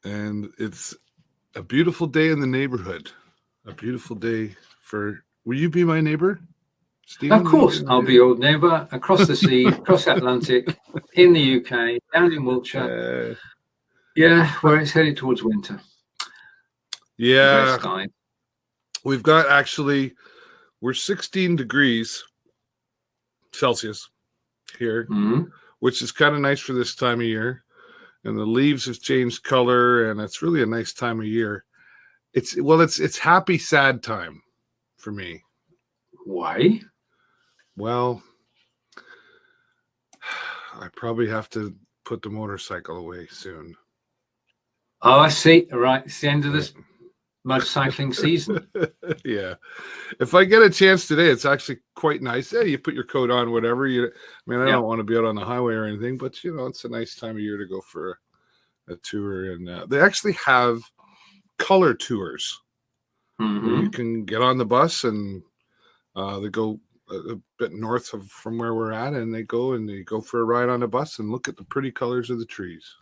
and it's a beautiful day in the neighborhood. A beautiful day for. Will you be my neighbor, Stephen? Of course, I'll be your neighbour across the sea, across the Atlantic, in the UK, down in Wiltshire. Where it's headed towards winter. Yeah, we've got we're 16 degrees Celsius here, which is kind of nice for this time of year. And the leaves have changed color, and it's really a nice time of year. It's happy, sad time for me. Why? Well, I probably have to put the motorcycle away soon. Oh, I see. Right, it's the end of this motorcycling season. Yeah. If I get a chance today, it's actually quite nice. Yeah, you put your coat on, whatever. I don't want to be out on the highway or anything, but it's a nice time of year to go for a tour. And they actually have color tours where you can get on the bus, and they go a bit north from where we're at, and they go for a ride on a bus and look at the pretty colors of the trees.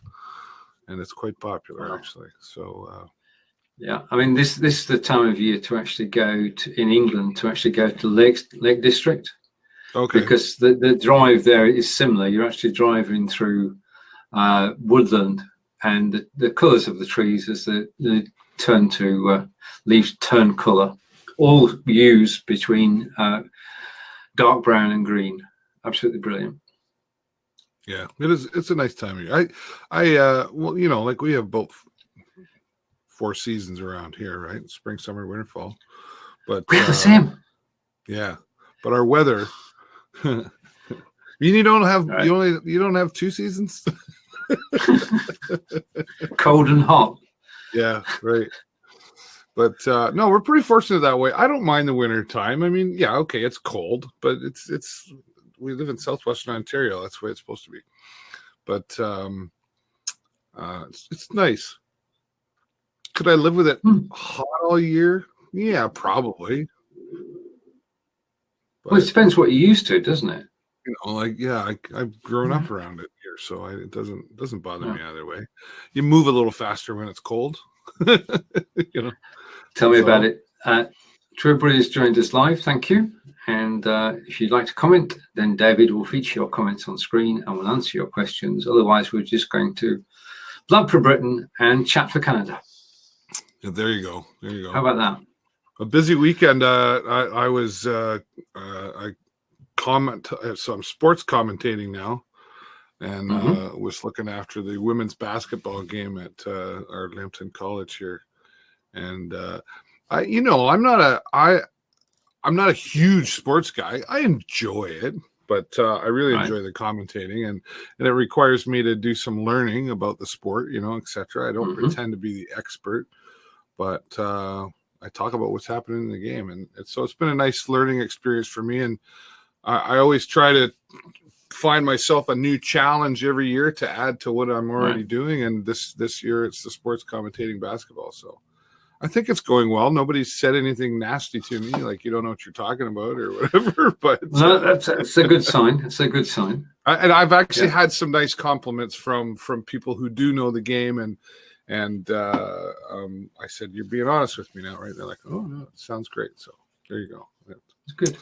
And it's quite popular, actually. So, I mean, this is the time of year to actually go to, in England, to actually go to Lake District. Okay. Because the drive there is similar. You're actually driving through woodland, and the colours of the trees as they turn to leaves turn colour, all used between dark brown and green. Absolutely brilliant. Yeah, it is. It's a nice time of year. Like we have both 4 seasons around here, right? Spring, summer, winter, fall. But we have the same. Yeah, but our weather. You don't have you don't have 2 seasons. Cold and hot. Yeah, right. But no, we're pretty fortunate that way. I don't mind the winter time. I mean, yeah, okay, it's cold, but it's we live in southwestern Ontario. That's the way it's supposed to be. But it's nice. Could I live with it hot all year? Yeah, probably. But, well, it depends what you're used to, doesn't it? I've grown up around it here, so it doesn't bother me either way. You move a little faster when it's cold. Tell me about it. Everybody has joined us live. Thank you. And if you'd like to comment, then David will feature your comments on screen and will answer your questions. Otherwise, we're just going to blood for Britain and chat for Canada. Yeah, there you go. How about that? A busy weekend. I was so I'm sports commentating now, and was looking after the women's basketball game at our Lambton College here. And I'm not a huge sports guy. I enjoy it, but I really enjoy the commentating, and it requires me to do some learning about the sport, etc. I don't pretend to be the expert, but I talk about what's happening in the game, and so it's been a nice learning experience for me. And I always try to find myself a new challenge every year to add to what I'm already doing. And this year it's the sports commentating basketball. So I think it's going well. Nobody's said anything nasty to me, like you don't know what you're talking about or whatever. But no, that's a good sign. It's a good sign. And I've actually had some nice compliments from people who do know the game, and I said, "You're being honest with me now, right?" They're like, "Oh no, it sounds great." So there you go. It's good.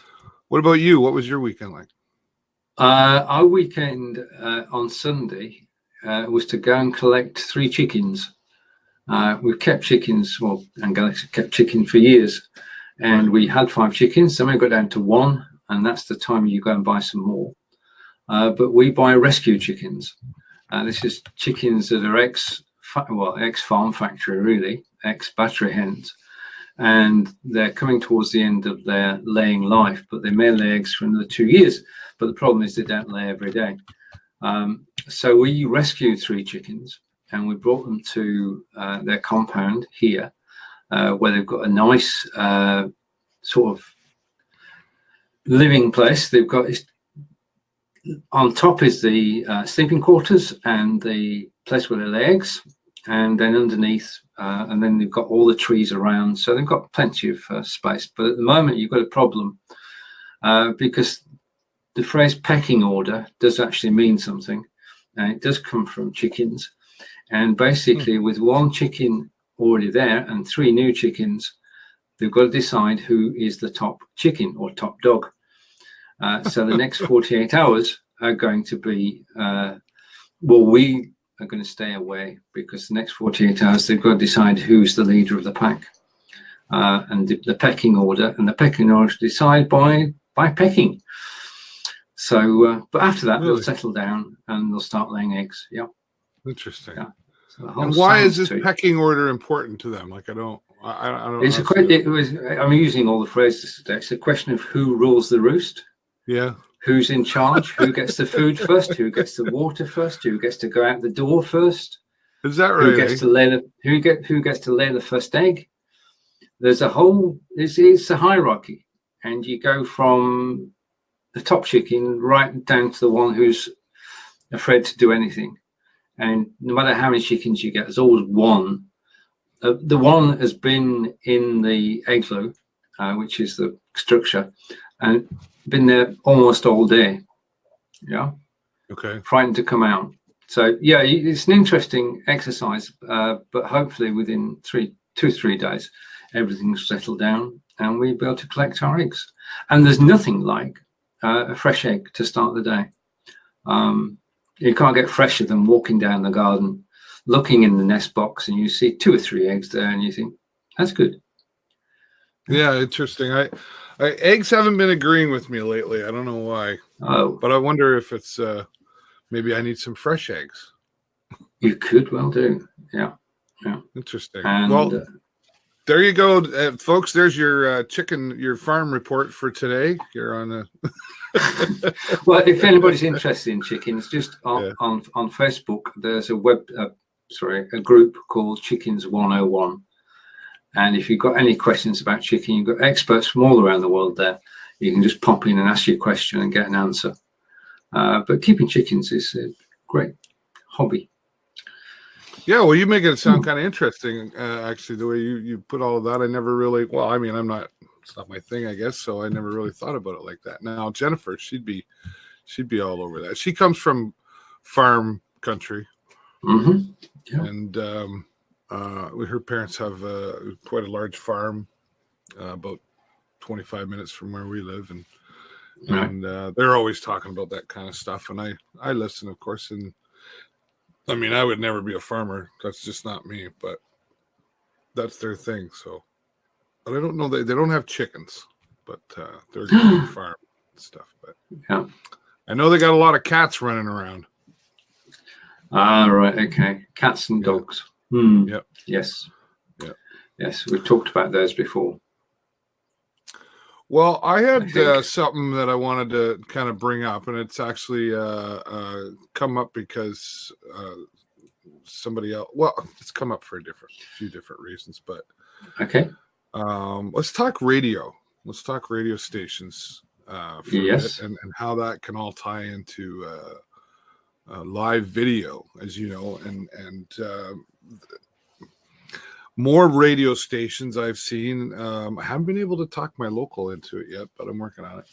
What about you? What was your weekend like? Our weekend on Sunday was to go and collect 3 chickens. We've kept chickens, and Galaxy kept chicken for years, and we had 5 chickens. Then we got down to 1, and that's the time you go and buy some more. But we buy rescue chickens. This is chickens that are ex-farm factory, really, ex-battery hens, and they're coming towards the end of their laying life, but they may lay eggs for another 2 years. But the problem is they don't lay every day. So we rescued 3 chickens. And we brought them to their compound here, where they've got a nice sort of living place. They've got on top is the sleeping quarters and the place where they lay eggs, and then underneath, and then they've got all the trees around. So they've got plenty of space. But at the moment, you've got a problem because the phrase pecking order does actually mean something, and it does come from chickens. And basically, with one chicken already there and 3 new chickens, they've got to decide who is the top chicken or top dog. So the next 48 hours are going to be, we are going to stay away, because the next 48 hours they've got to decide who's the leader of the pack, and the pecking order. And the pecking order is decided by pecking. So, but after that, they'll settle down and they'll start laying eggs. Yeah. Interesting. Yeah. So and why is this pecking order important to them? Like, I don't. It's I'm using all the phrases today. It's a question of who rules the roost. Yeah. Who's in charge? Who gets the food first? Who gets the water first? Who gets to go out the door first? Is that right? Who gets to lay the first egg? There's a whole. It's a hierarchy, and you go from the top chicken right down to the one who's afraid to do anything. And no matter how many chickens you get, there's always one. The one has been in the igloo, which is the structure, and been there almost all day. Yeah. Okay. Frightened to come out. So yeah, it's an interesting exercise, but hopefully within 2 to 3 days, everything's settled down and we'll be able to collect our eggs. And there's nothing like a fresh egg to start the day. You can't get fresher than walking down the garden, looking in the nest box, and you see 2 or 3 eggs there, and you think, that's good. Yeah, interesting. Eggs haven't been agreeing with me lately. I don't know why. Oh, but I wonder if it's maybe I need some fresh eggs. You could well do. Yeah. Interesting. And, well, there you go, folks. There's your your farm report for today. You're on a. Well, if anybody's interested in chickens, just on Facebook, there's a group called Chickens 101. And if you've got any questions about chicken, you've got experts from all around the world there. You can just pop in and ask your question and get an answer. But keeping chickens is a great hobby. Yeah, well, you make it sound kind of interesting, actually, the way you put all of that. I never really, well, I mean, it's not my thing, I guess, so I never really thought about it like that. Now, Jennifer, she'd be all over that. She comes from farm country. Mm-hmm. Yeah. And her parents have quite a large farm, about 25 minutes from where we live, and they're always talking about that kind of stuff, and I listen, of course. And I mean, I would never be a farmer. That's just not me, but that's their thing. So, but I don't know, they don't have chickens, but they're a good farm and stuff. But yeah, I know they got a lot of cats running around. Right. Okay. Cats and dogs. Yep. Yes. Yeah. Yes. We've talked about those before. Well, I had something that I wanted to kind of bring up, and it's actually come up because somebody else. Well, it's come up for a few different reasons, but okay. Let's talk radio. Let's talk radio stations for a bit, and how that can all tie into live video, as you know, and more radio stations I've seen. I haven't been able to talk my local into it yet, but I'm working on it.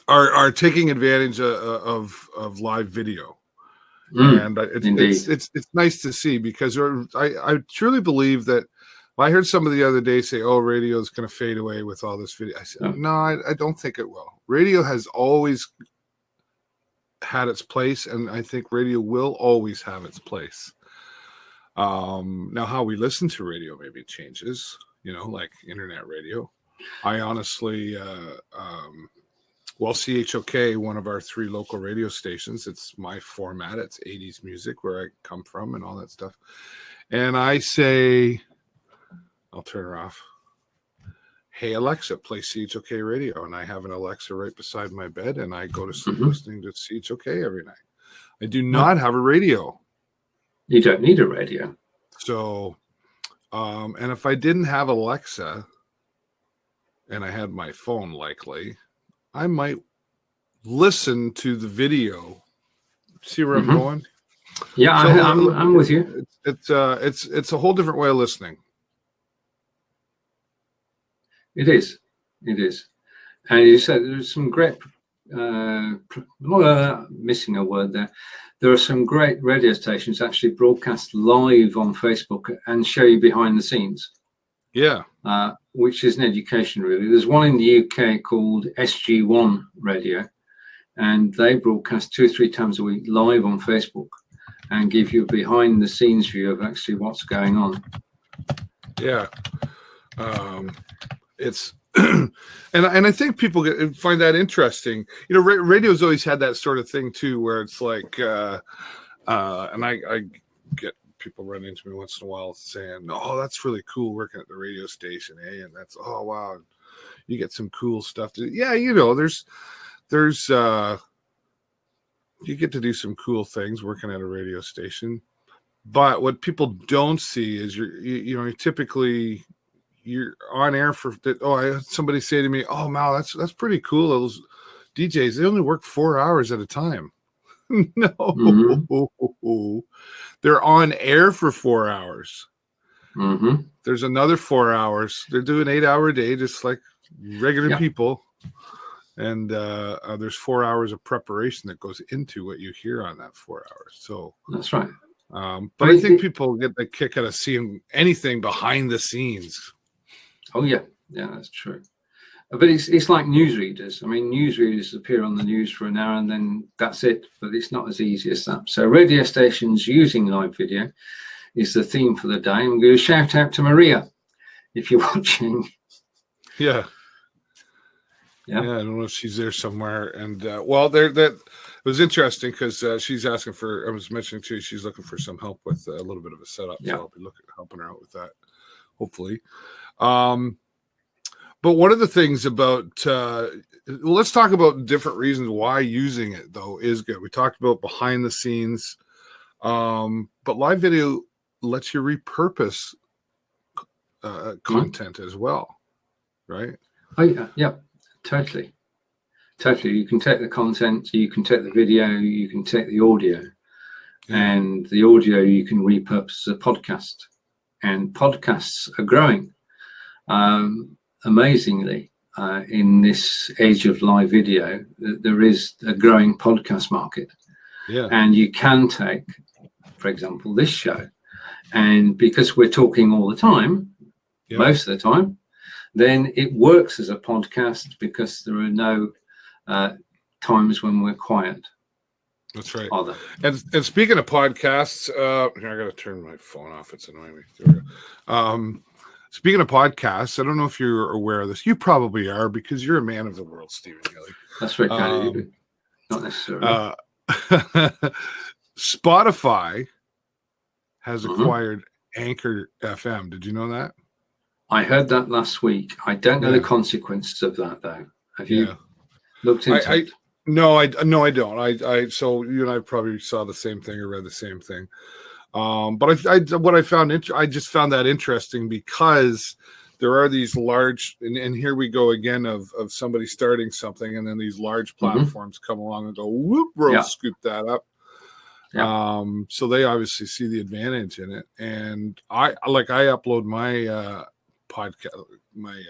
Are taking advantage of live video, and it's nice to see, because I truly believe that. I heard somebody the other day say, "Oh, radio is going to fade away with all this video." I said, "No, I don't think it will. Radio has always had its place, and I think radio will always have its place." Now, how we listen to radio maybe changes, like internet radio. I honestly, CHOK, one of our 3 local radio stations, it's my format. It's 80s music, where I come from and all that stuff. And I say, I'll turn her off. Hey, Alexa, play CHOK radio. And I have an Alexa right beside my bed, and I go to sleep listening to CHOK every night. I do not have a radio. You don't need a radio. So, and if I didn't have Alexa and I had my phone, likely, I might listen to the video. See where I'm going? Yeah, so I'm with you. It's a whole different way of listening. It is. And you said there's some great missing a word there. There are some great radio stations actually broadcast live on Facebook and show you behind the scenes. Yeah. Which is an education, really. There's one in the UK called SG1 Radio, and they broadcast 2 or 3 times a week live on Facebook and give you a behind the scenes view of actually what's going on. Yeah. It's and I think people find that interesting. You know, radio's always had that sort of thing too, where it's like, and I get people run into me once in a while saying, "Oh, that's really cool working at the radio station, eh?" And that's, "Oh, wow, you get some cool stuff to do." Yeah, you know, there's you get to do some cool things working at a radio station, but what people don't see is you're typically you're on air for. I had somebody say to me, "Oh, Mal, that's pretty cool. Those DJs, they only work 4 hours at a time." No, they're on air for 4 hours. There's another 4 hours. They're doing 8-hour day, just like regular people. And there's 4 hours of preparation that goes into what you hear on that 4 hours. So that's right. But I think people get the kick out of seeing anything behind the scenes. Oh yeah, that's true. But it's like newsreaders. I mean, newsreaders appear on the news for an hour and then that's it. But it's not as easy as that. So radio stations using live video is the theme for the day. I'm going to shout out to Maria if you're watching. Yeah. I don't know if she's there somewhere. And that was interesting because she's asking for. I was mentioning too, she's looking for some help with a little bit of a setup. So I'll be helping her out with that, hopefully. But one of the things about, let's talk about different reasons why using it, though, is good. We talked about behind the scenes, but live video lets you repurpose content as well, right? Oh, yeah, totally. You can take the content, you can take the video, you can take the audio, and the audio you can repurpose as a podcast. And podcasts are growing. Amazingly, in this age of live video, there is a growing podcast market. And you can take, for example, this show, and because we're talking all the time, most of the time, then it works as a podcast because there are no times when we're quiet. That's right. And speaking of podcasts, here, I got to turn my phone off. It's annoying me. There we go. Speaking of podcasts, I don't know if you're aware of this. You probably are because you're a man of the world, Steven Healey. That's very kind of you. Not necessarily. Spotify has acquired Anchor FM. Did you know that? I heard that last week. I don't know the consequences of that, though. Have you looked into it? No, I don't. So you and I probably saw the same thing or read the same thing. But I just found that interesting because there are these large, and here we go again of somebody starting something, and then these large platforms come along and go, whoop, we'll scoop that up. So they obviously see the advantage in it. And I upload my podcast, my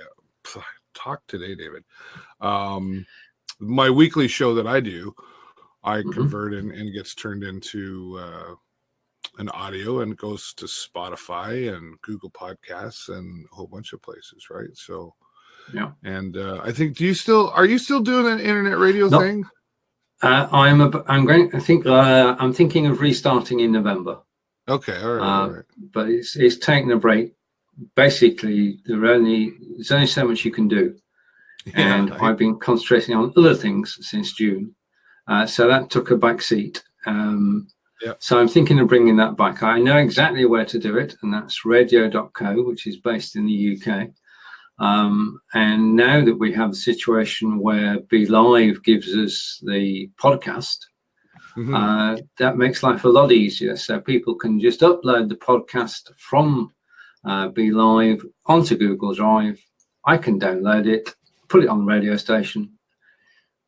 talk today, David. My weekly show that I do, I convert and gets turned into an audio and goes to Spotify and Google Podcasts and a whole bunch of places, right? So, and I think, are you still doing an internet radio thing? I'm thinking of restarting in November. Okay, all right. But it's taking a break. Basically, there's only so much you can do, and I've been concentrating on other things since June. So that took a back seat. So I'm thinking of bringing that back. I know exactly where to do it, and that's radio.co, which is based in the UK. And now that we have a situation where Be Live gives us the podcast, that makes life a lot easier. So people can just upload the podcast from Be Live onto Google Drive. I can download it, put it on the radio station,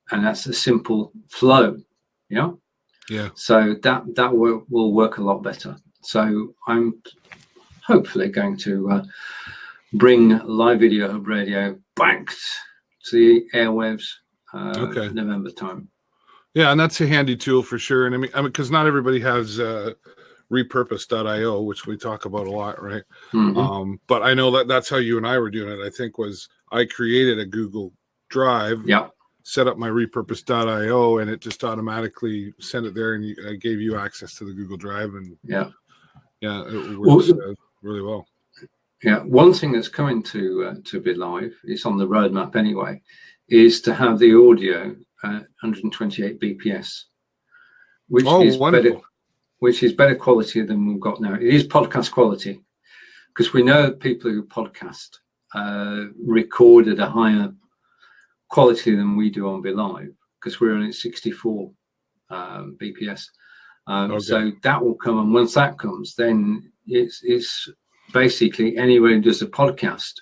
and that's a simple flow. So that will work a lot better. So I'm hopefully going to bring Live Video Hub Radio back to the airwaves Okay. November time. Yeah, and that's a handy tool for sure. And I mean, because not everybody has repurpose.io, which we talk about a lot, right? But I know that that's how you and I were doing it. I think was I created a Google Drive, set up my repurpose.io, and it just automatically sent it there, and I gave you access to the Google Drive, and it works really well. Yeah, one thing that's coming to Be Live, it's on the roadmap anyway, is to have the audio 128 BPS, which is wonderful. Which is better quality than we've got now. It is podcast quality, because we know people who podcast record at a higher quality than we do on Be Live, because we're only at 64 BPS. So that will come, and once that comes, then it's basically anyone who does a podcast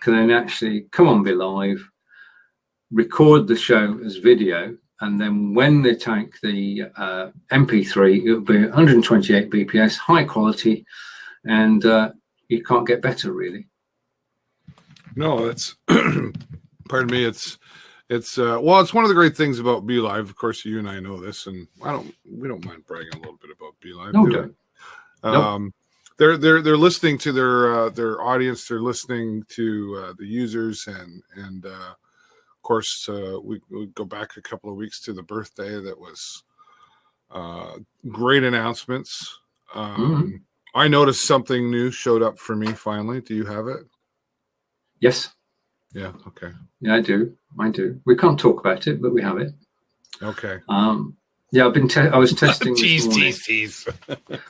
can then actually come on Be Live, record the show as video, and then when they take the MP3, it'll be 128 BPS, high quality, and you can't get better, really. No, that's pardon me. It's well, it's one of the great things about Be Live. Of course, you and I know this, and we don't mind bragging a little bit about Be Live. No, don't. They're listening to their audience. They're listening to the users, and of course, we go back a couple of weeks to the birthday. That was great announcements. I noticed something new showed up for me finally. Do you have it? Yes. Yeah. Okay. Yeah, I do. We can't talk about it, but we have it. Okay. Yeah, I was testing this morning. Tease.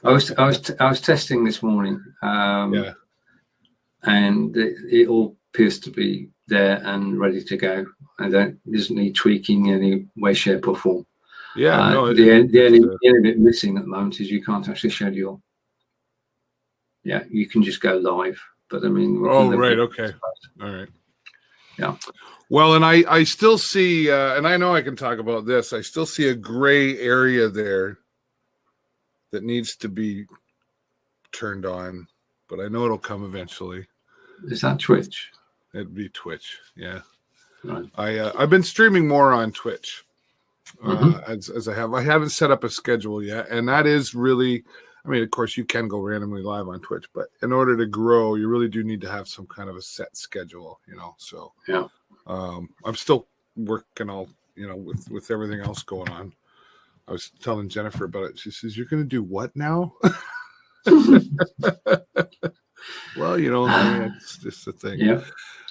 I was testing this morning. And it all appears to be there and ready to go. And it doesn't need tweaking in any way, shape, or form. Yeah. The only bit missing at the moment is you can't actually schedule. Yeah, you can just go live. But I mean, right. Okay. All right. Yeah. Well, and I still see, and I know I can talk about this. I still see a gray area there that needs to be turned on, but I know it'll come eventually. Is that Twitch? It'd be Twitch. Yeah. Right. I've been streaming more on Twitch as I haven't set up a schedule yet, and that is really. I mean, of course, you can go randomly live on Twitch, but in order to grow, you really do need to have some kind of a set schedule, So, I'm still working all, with everything else going on. I was telling Jennifer about it. She says, "You're going to do what now?" Well, it's just the thing. Yeah.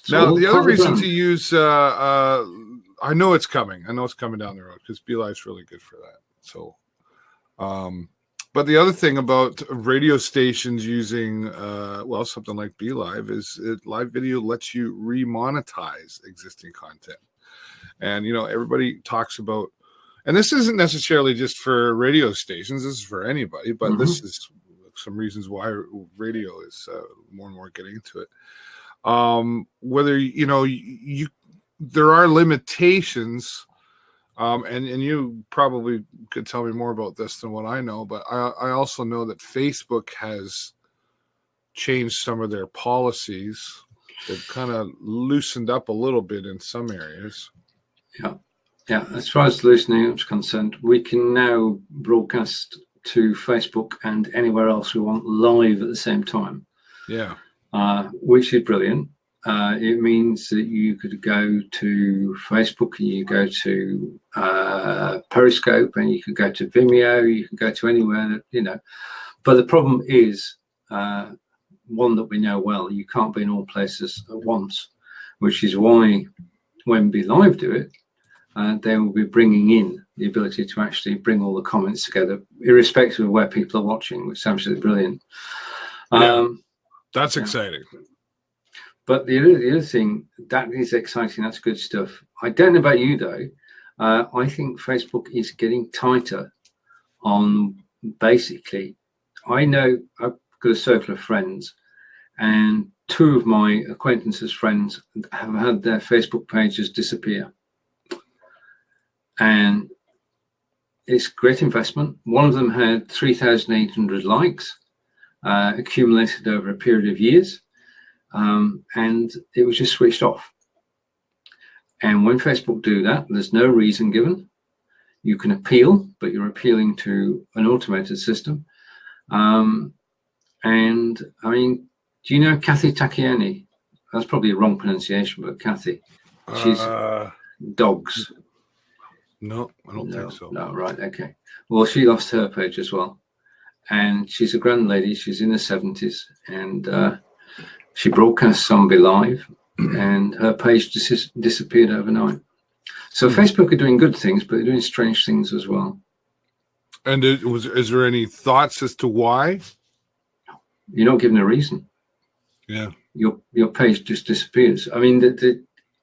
Now, the other reason to use, I know it's coming. I know it's coming down the road because Be Live's really good for that. So, but the other thing about radio stations using, something like Be Live is live video lets you remonetize existing content. And, everybody talks about, and this isn't necessarily just for radio stations, this is for anybody, but this is some reasons why radio is more and more getting into it. Whether, there are limitations. And you probably could tell me more about this than what I know, but I also know that Facebook has changed some of their policies. They've kind of loosened up a little bit in some areas. Yeah. As far as loosening up is concerned, we can now broadcast to Facebook and anywhere else we want live at the same time. Yeah. Which is brilliant. It means that you could go to Facebook and you go to Periscope and you can go to Vimeo, you can go to anywhere, But the problem is, one that we know well, you can't be in all places at once, which is why when Be Live do it, they will be bringing in the ability to actually bring all the comments together, irrespective of where people are watching, which is absolutely brilliant. That's exciting. But the other thing that is exciting, that's good stuff. I don't know about you though. I think Facebook is getting tighter on basically. I know I've got a circle of friends, and two of my acquaintances' friends have had their Facebook pages disappear, and it's great investment. One of them had 3,800 likes accumulated over a period of years. And it was just switched off. And when Facebook do that, there's no reason given. You can appeal, but you're appealing to an automated system. And I mean, do you know Kathy Takiani? That's probably a wrong pronunciation, but Kathy, she's dogs. No, I don't think so. No, right, okay. Well, she lost her page as well. And she's a grand lady. She's in her 70s, and she broadcasts on Be Live, and her page disappeared overnight. So Facebook are doing good things, but they're doing strange things as well. And is there any thoughts as to why? You're not given a reason. Yeah. Your page just disappears. I mean,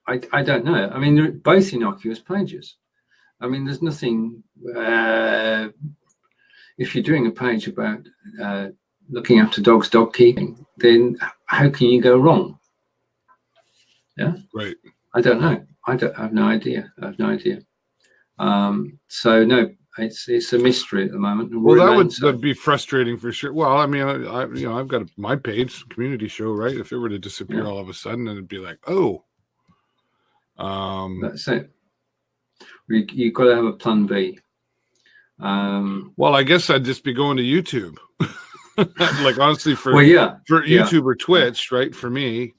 I don't know. I mean, they're both innocuous pages. I mean, there's nothing. If you're doing a page about looking after dogs, dog keeping, then how can you go wrong? Yeah. Right. I don't know. I have no idea. So no, it's a mystery at the moment. Well, that would be frustrating for sure. Well, I mean, I've got my page, community show, right? If it were to disappear all of a sudden, then it'd be like, oh. That's it. You've got to have a plan B. Well, I guess I'd just be going to YouTube. Like, honestly, for YouTube or Twitch, right? For me.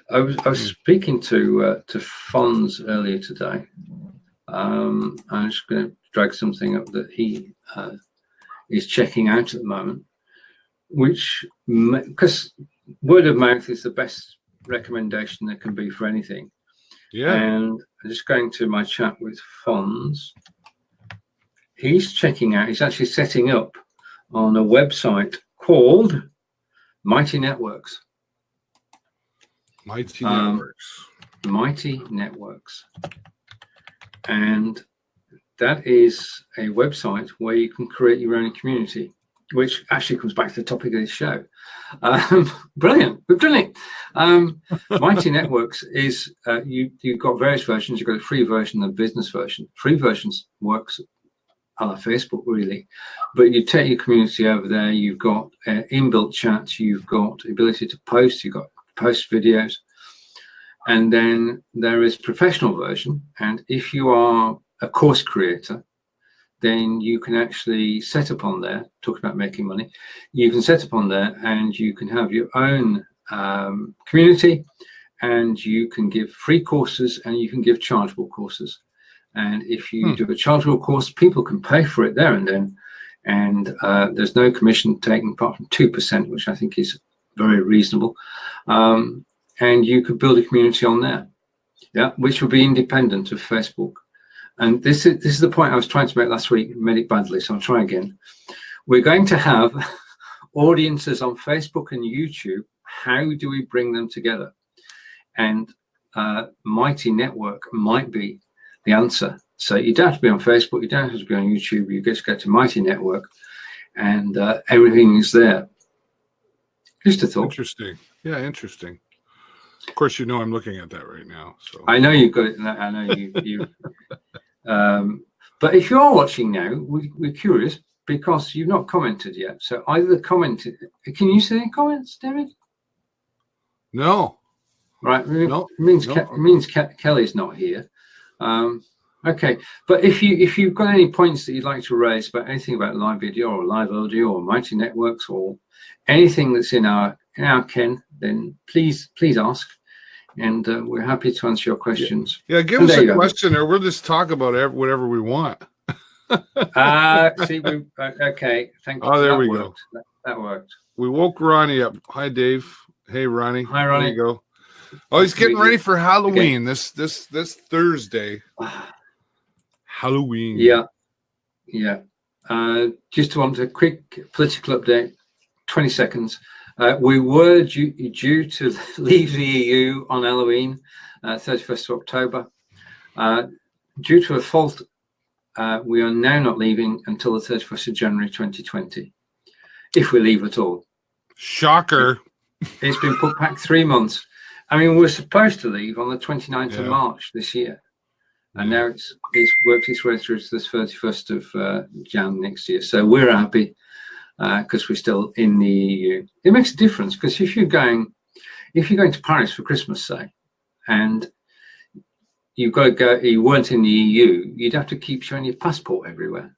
I was speaking to Fonz earlier today. I'm just going to drag something up that he is checking out at the moment, which, because word of mouth is the best recommendation there can be for anything. Yeah. And I'm just going to my chat with Fonz. He's checking out, he's actually setting up on a website called Mighty Networks. Mighty Networks. Mighty Networks. And that is a website where you can create your own community, which actually comes back to the topic of this show. Brilliant, we've done it. Mighty Networks is, you've got various versions. You've got a free version and a business version. Free versions works a la Facebook, really. But you take your community over there, you've got inbuilt chats, you've got the ability to post, you've got post videos. And then there is professional version. And if you are a course creator, then you can actually set up on there, talking about making money, you can set up on there and you can have your own community, and you can give free courses and you can give chargeable courses. And if you do a chargeable course, people can pay for it there and then. And there's no commission taken apart from 2%, which I think is very reasonable. And you could build a community on there, which will be independent of Facebook. And this is the point I was trying to make last week, made it badly, so I'll try again. We're going to have audiences on Facebook and YouTube. How do we bring them together? And Mighty Network might be the answer. So you don't have to be on Facebook, you don't have to be on YouTube, you just go to Mighty Network and everything is there. Just a thought. Interesting. Yeah, interesting. Of course, I'm looking at that right now. So I know you've got it. I know you. But if you are watching now, we're curious because you've not commented yet. So either commented. Can you see any comments, David? No. Right. No. It means Kelly's not here. Okay. But if you've got any points that you'd like to raise about anything about live video or live audio or Mighty Networks or anything that's in our ken, then please ask. And we're happy to answer your questions. Yeah, give us a question, or we'll just talk about whatever we want. Okay, thank you. Oh, there we go. That worked. We woke Ronnie up. Hi, Dave. Hey, Ronnie. Hi, Ronnie. There you go. Oh, he's getting ready for Halloween this Thursday. Halloween. Yeah. Just want a quick political update. 20 seconds. We were due to leave the EU on Halloween, 31st of October. Due to a fault, we are now not leaving until the 31st of January 2020, if we leave at all. Shocker. It's been put back 3 months. I mean, we're supposed to leave on the 29th of March this year. And now it's worked its way through to the 31st of Jan next year. So we're happy. Because we're still in the EU. It makes a difference because if you're going to Paris for Christmas, say, and you've got to go. You weren't in the EU. You'd have to keep showing your passport everywhere.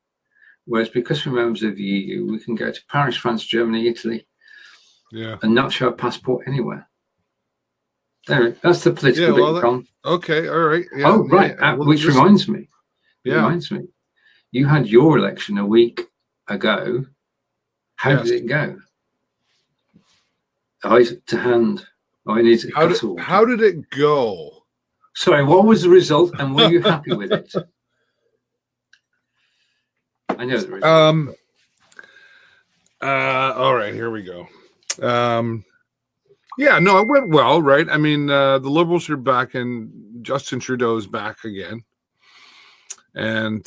Whereas because we're members of the EU, we can go to Paris, France, Germany, Italy, and not show a passport anywhere. Anyway, that's the political bit gone. Okay, all right. Yeah, oh, right. Yeah. Which reminds me. Reminds me. You had your election a week ago. How did it go? Eyes to hand. How did it go? Sorry, what was the result, and were you happy with it? I know the result. All right, here we go. Yeah, no, it went well, right? I mean, the Liberals are back, and Justin Trudeau is back again, and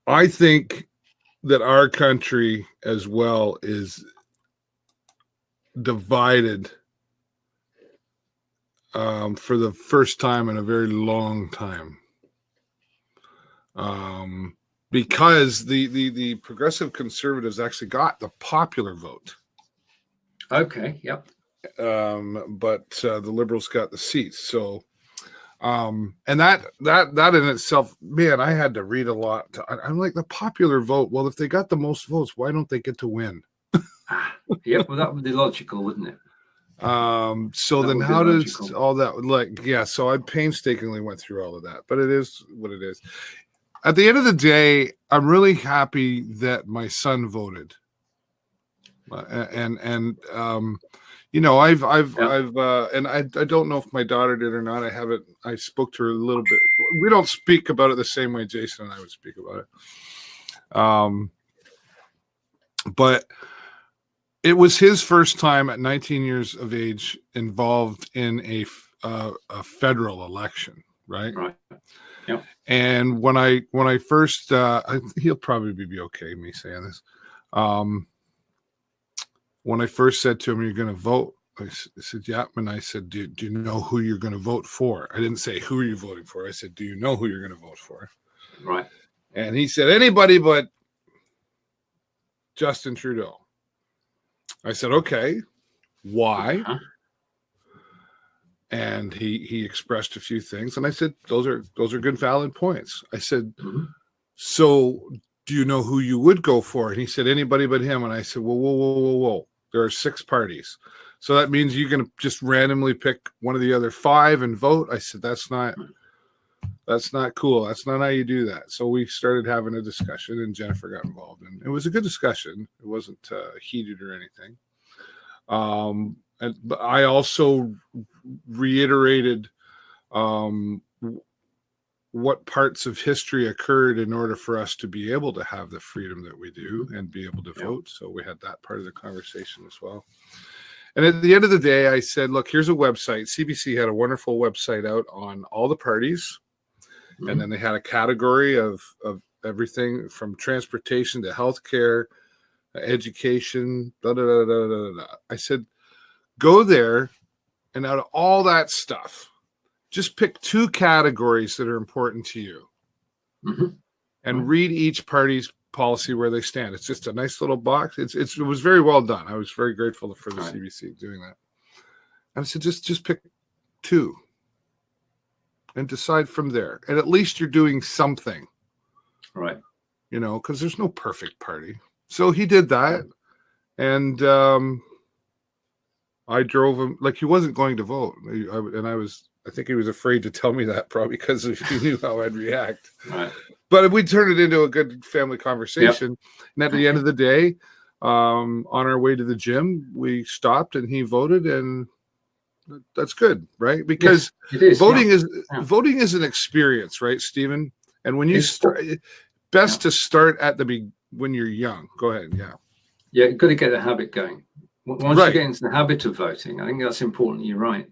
I think that our country as well is divided for the first time in a very long time, because the progressive conservatives actually got the popular vote. Okay. Yep. But the Liberals got the seats. So, and that in itself, man, I had to read a lot. I'm like, the popular vote. Well, if they got the most votes, why don't they get to win? Yeah, well, that would be logical, wouldn't it? So then how does all that so I painstakingly went through all of that, but it is what it is. At the end of the day, I'm really happy that my son voted. And you know, I've and I don't know if my daughter did or not. I spoke to her a little bit. We don't speak about it the same way Jason and I would speak about it. But it was his first time at 19 years of age involved in a federal election, right? Right. Yeah. And when I first, he'll probably be okay me saying this. When I first said to him, "You're going to vote," I said, "Yeah." And I said, "Do you know who you're going to vote for?" I didn't say, "Who are you voting for?" I said, "Do you know who you're going to vote for?" Right. And he said, "Anybody but Justin Trudeau." I said, "Okay, why?" Uh-huh. And he expressed a few things, and I said, "Those are good, valid points." I said, "So do you know who you would go for?" And he said, "Anybody but him." And I said, Whoa. There are 6 parties. So that means you're going to just randomly pick one of the other 5 and vote? I said, that's not cool. That's not how you do that. So we started having a discussion, and Jennifer got involved. And it was a good discussion. It wasn't heated or anything. But I also reiterated what parts of history occurred in order for us to be able to have the freedom that we do and be able to vote. So we had that part of the conversation as well. And at the end of the day, I said, look, here's a website. CBC had a wonderful website out on all the parties. And then they had a category of everything from transportation to healthcare, education, I said, go there, and out of all that stuff, just pick 2 categories that are important to you, and read each party's policy where they stand. It's just a nice little box. It was very well done. I was very grateful for the CBC doing that. And I said, just pick 2 and decide from there. And at least you're doing something, right? You know, because there's no perfect party. So he did that, and I drove him like he wasn't going to vote, I think he was afraid to tell me that, probably because he knew how I'd react. Right. But we turned it into a good family conversation. Yep. And at the end of the day, on our way to the gym, we stopped and he voted, and that's good, right? Because voting is an experience, right, Stephen? And when you start, best to start at when you're young. Go ahead, yeah. Yeah, you've got to get the habit going. Once you get into the habit of voting, I think that's important. You're right.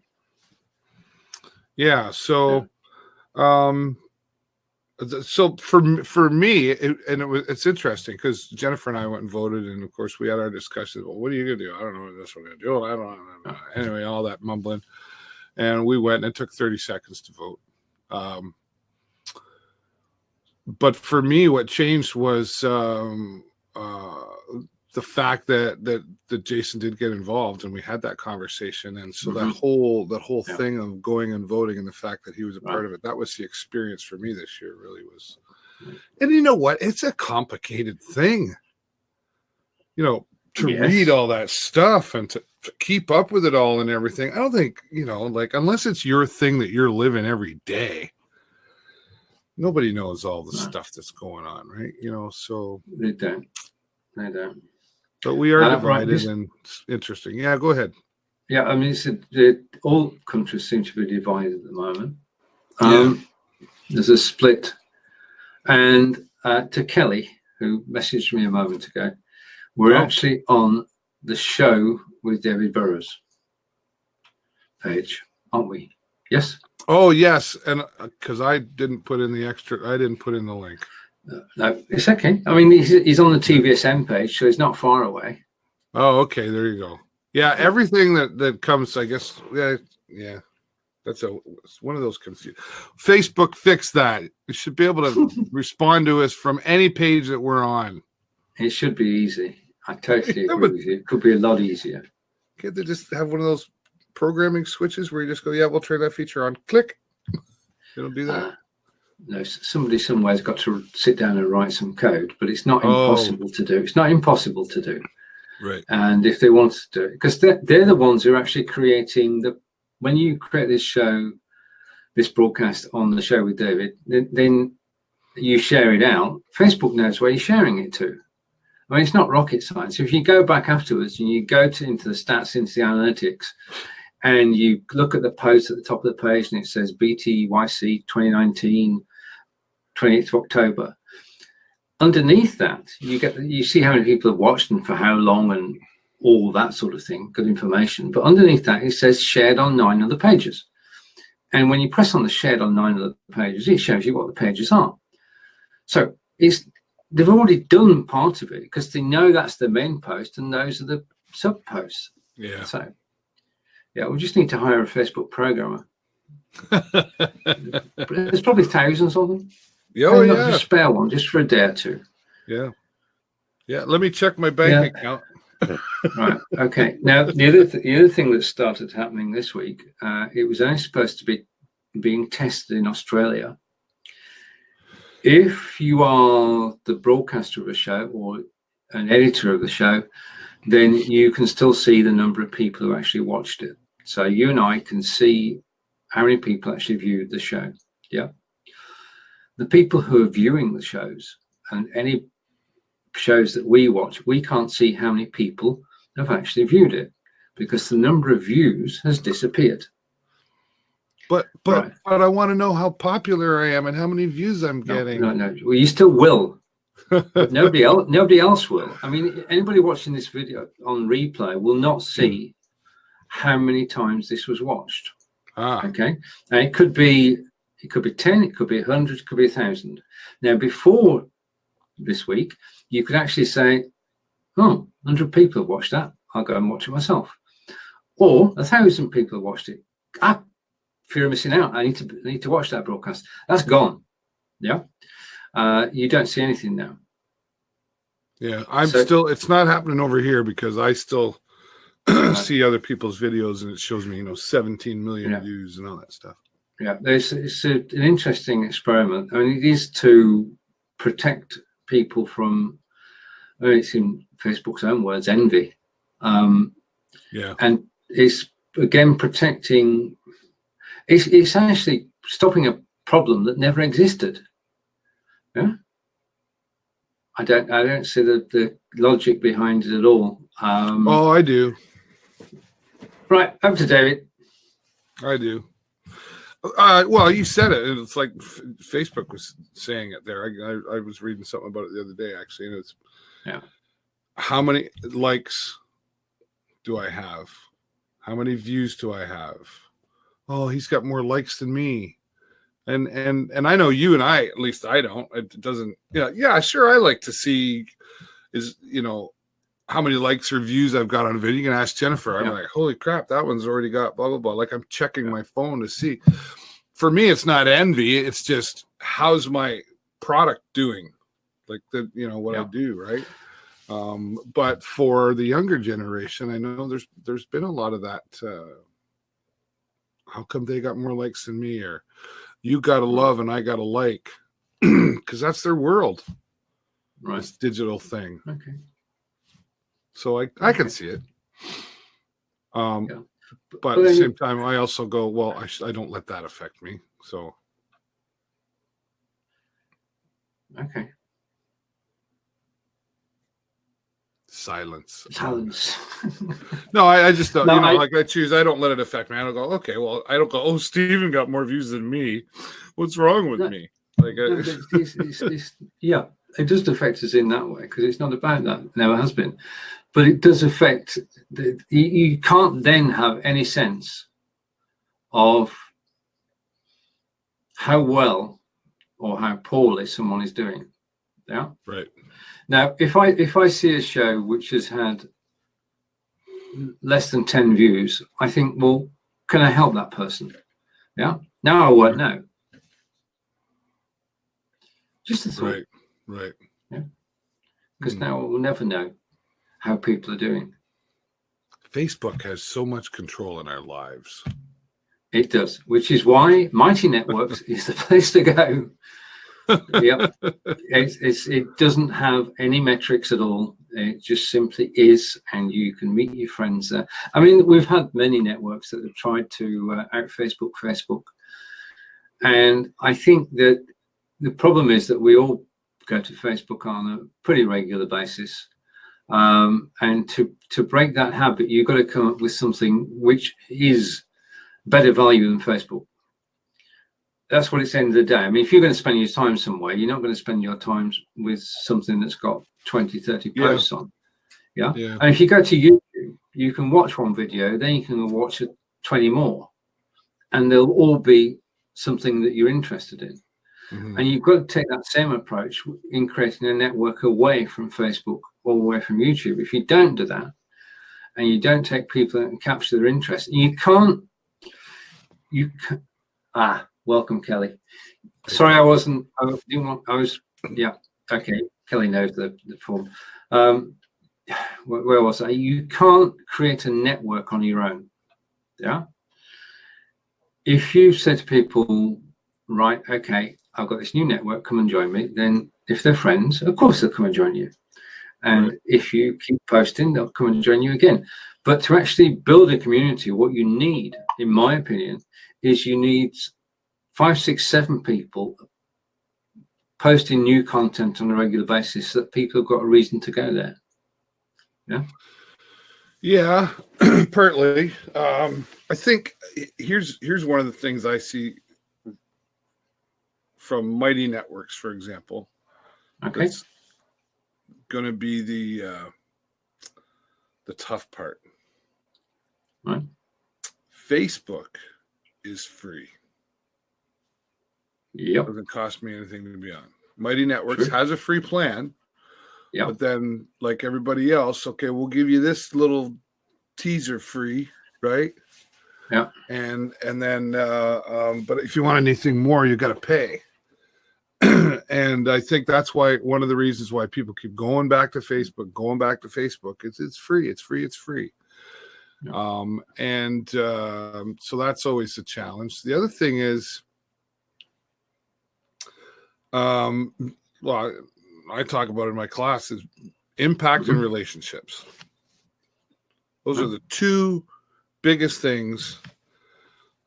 Yeah. So, so for me, it's interesting because Jennifer and I went and voted, and of course we had our discussions. Well, what are you gonna do? I don't know what this we're gonna do. I don't know. Anyway, all that mumbling, and we went, and it took 30 seconds to vote. But for me, what changed was the fact that Jason did get involved and we had that conversation, and so that whole thing of going and voting and the fact that he was a part of it, that was the experience for me this year. Really was. And you know what? It's a complicated thing, to read all that stuff and to keep up with it all and everything. I don't think, like, unless it's your thing that you're living every day, nobody knows all the stuff that's going on, right? So they don't. But we are divided and it's interesting. Yeah, go ahead. Yeah, I mean, all countries seem to be divided at the moment. There's a split. And to Kelly, who messaged me a moment ago, we're actually on the show with David Burrows page, aren't we? Yes? Oh, yes. And because I didn't put in the link. No, it's okay. I mean, he's on the TVSM page, so he's not far away. Oh, okay. There you go. Yeah, everything that comes, I guess. Yeah. It's one of those confused. Facebook fixed that. You should be able to respond to us from any page that we're on. It should be easy. I totally agree with you. It could be a lot easier. Can't they just have one of those programming switches where you just go, yeah, we'll turn that feature on. Click. It'll do that. No, somebody somewhere's got to sit down and write some code, but it's not impossible to do. It's not impossible to do. Right. And if they want to do it, because they're the ones who are actually creating when you create this broadcast on the show with David, then you share it out. Facebook knows where you're sharing it to. I mean, it's not rocket science. If you go back afterwards and you go into the stats, into the analytics, and you look at the post at the top of the page and it says BTYC 2019, 28th of October. Underneath that, you see how many people have watched and for how long and all that sort of thing, good information. But underneath that, it says shared on 9 other pages. And when you press on the shared on 9 other pages, it shows you what the pages are. So they've already done part of it because they know that's the main post and those are the sub posts. Yeah. So, yeah, we just need to hire a Facebook programmer. There's probably thousands of them. Yeah, Not just spare one, just for a day or two. Yeah. Yeah. Let me check my bank account. Right. Okay. Now the other thing that started happening this week, it was only supposed to be being tested in Australia. If you are the broadcaster of a show or an editor of the show, then you can still see the number of people who actually watched it. So you and I can see how many people actually viewed the show. Yeah. The people who are viewing the shows and any shows that we watch, we can't see how many people have actually viewed it because the number of views has disappeared. But I want to know how popular I am and how many views I'm getting. No. Well, you still will. But nobody else will. I mean, anybody watching this video on replay will not see how many times this was watched. Okay, and it could be 10, it could be 100, it could be 1,000. Now, before this week, you could actually say, 100 people have watched that. I'll go and watch it myself. Or 1,000 people have watched it. Fear of missing out. I need to watch that broadcast. That's gone. Yeah. You don't see anything now. Yeah, it's not happening over here because I still see other people's videos and it shows me, 17 million views and all that stuff. Yeah, it's an interesting experiment. I mean, it is to protect people from, it's in Facebook's own words, envy. And it's, again, protecting, it's actually stopping a problem that never existed. Yeah. I don't see the logic behind it at all. I do. Right, over to David. I do. Well, you said it, and it's like Facebook was saying it there. I was reading something about it the other day, actually, and it's how many likes do I have? How many views do I have? Oh, he's got more likes than me. And I know you and I, at least I don't. It doesn't. Yeah. Sure. I like to see how many likes or views I've got on a video. You can ask Jennifer. I'm like, holy crap, that one's already got blah blah blah. Like I'm checking my phone to see. For me, it's not envy. It's just how's my product doing, like what I do, right? But for the younger generation, I know there's been a lot of that. How come they got more likes than me? Or you got to love and I got to like, because that's their world. Right. This digital thing. Okay. So I can see it. Yeah. But at the same time, I also go, well, I don't let that affect me. So. Okay. Silence. No, I just don't, like I choose, I don't let it affect me. I don't go, okay, well, I don't go, oh, Steven got more views than me. What's wrong with me? Like, yeah, it does affect us in that way, because it's not about that. Never has been. But it does affect, you can't then have any sense of how well or how poorly someone is doing. Yeah. Right. Now, if I see a show which has had less than 10 views, I think, well, can I help that person? Yeah. Now I won't know. Just a thought. Right. Yeah. Because now we'll never know how people are doing. Facebook has so much control in our lives. It does, which is why Mighty Networks is the place to go. Yep. It doesn't have any metrics at all. It just simply is, and you can meet your friends there. I mean, we've had many networks that have tried to out Facebook, and I think that the problem is that we all go to Facebook on a pretty regular basis, and to break that habit, you've got to come up with something which is better value than Facebook. That's what it's the end of the day. I mean, if you're going to spend your time somewhere, you're not going to spend your time with something that's got 20, 30 posts on. Yeah. And if you go to YouTube, you can watch one video, then you can watch 20 more, and they'll all be something that you're interested in. And you've got to take that same approach in creating a network away from Facebook or away from YouTube. If you don't do that, and you don't take people and capture their interest, welcome, Kelly. Sorry, I was, yeah, okay. Kelly knows the form. Where was I? You can't create a network on your own. Yeah. If you say to people, right, okay, I've got this new network, come and join me, then if they're friends, of course they'll come and join you. And if you keep posting, they'll come and join you again. But to actually build a community, what you need, in my opinion, is you need 5, 6, 7 people posting new content on a regular basis so that people have got a reason to go there. Yeah, partly. I think here's one of the things I see from Mighty Networks, for example. Okay. That's going to be the tough part. Right. Facebook is free. Yep. It doesn't cost me anything to be on. Mighty Networks has a free plan. Yeah. But then, like everybody else, okay, we'll give you this little teaser free, right? Yeah. And then, but if you want anything more, you got to pay. And I think that's why one of the reasons why people keep going back to Facebook, it's free. Yeah. So that's always a challenge. The other thing is, well, I talk about it in my class, is impact and relationships. Those are the two biggest things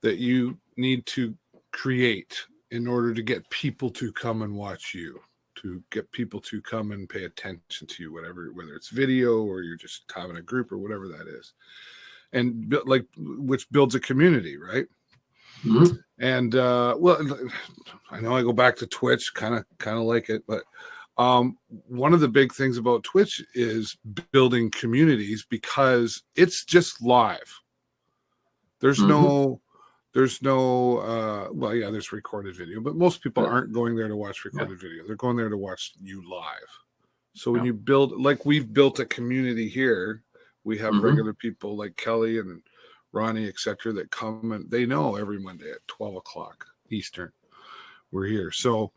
that you need to create in order to get people to come and watch you, to get people to come and pay attention to you, whether it's video or you're just having a group or whatever that is, and like which builds a community, right? Mm-hmm. And well, I know I go back to Twitch, kind of like it, but one of the big things about Twitch is building communities because it's just live. There's no well, yeah, there's recorded video, but most people aren't going there to watch recorded video. They're going there to watch you live. So when you build, like we've built a community here, we have regular people like Kelly and Ronnie, etc., that come, and they know every Monday at 12 o'clock Eastern we're here. So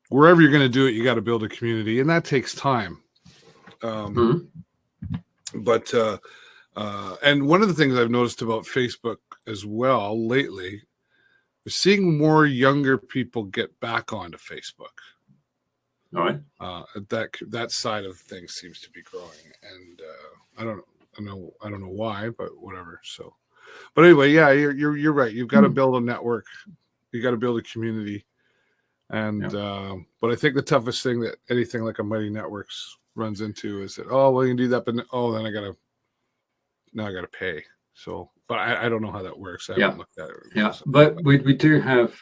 wherever you're going to do it, you got to build a community, and that takes time. But and one of the things I've noticed about Facebook as well lately, we're seeing more younger people get back onto Facebook. All right. That side of things seems to be growing, and I don't know why, but whatever. So, but anyway, yeah, you're right. You've got to build a network. You got to build a community, and but I think the toughest thing that anything like a Mighty Networks runs into is that, oh, well, you can do that, but then I gotta pay. So, but I don't know how that works. I haven't looked at it. Yeah, but we do have,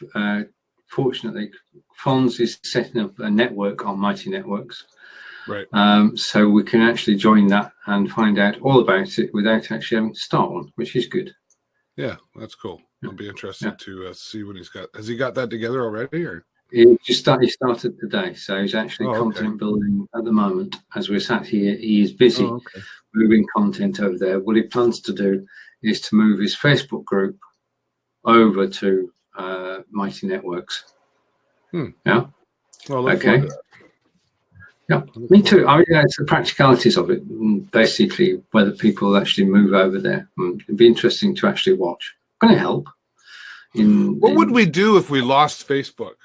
fortunately, Fonz is setting up a network on Mighty Networks. Right. So we can actually join that and find out all about it without actually having to start one, which is good. Yeah, that's cool. I'll be interested to see what he's got. Has he got that together already, or? He started today, so he's actually content building at the moment. As we're sat here, he is busy moving content over there. What he plans to do is to move his Facebook group over to Mighty Networks. Yeah. Well, okay. Yeah, me too. I mean, it's the practicalities of it, and basically whether people actually move over there. It'd be interesting to actually watch. Going to help. What would we do if we lost Facebook?